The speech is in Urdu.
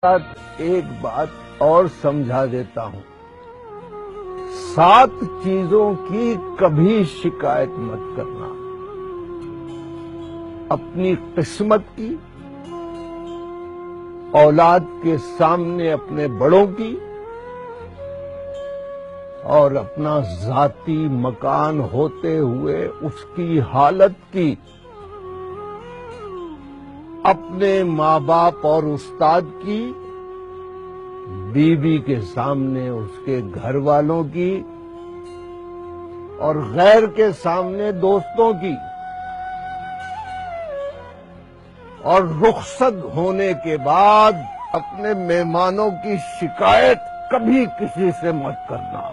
ساتھ ایک بات اور سمجھا دیتا ہوں، 7 چیزوں کی کبھی شکایت مت کرنا۔ اپنی قسمت کی، اولاد کے سامنے اپنے بڑوں کی، اور اپنا ذاتی مکان ہوتے ہوئے اس کی حالت کی، اپنے ماں باپ اور استاد کی، بیوی کے سامنے اس کے گھر والوں کی، اور غیر کے سامنے دوستوں کی، اور رخصت ہونے کے بعد اپنے مہمانوں کی شکایت کبھی کسی سے مت کرنا۔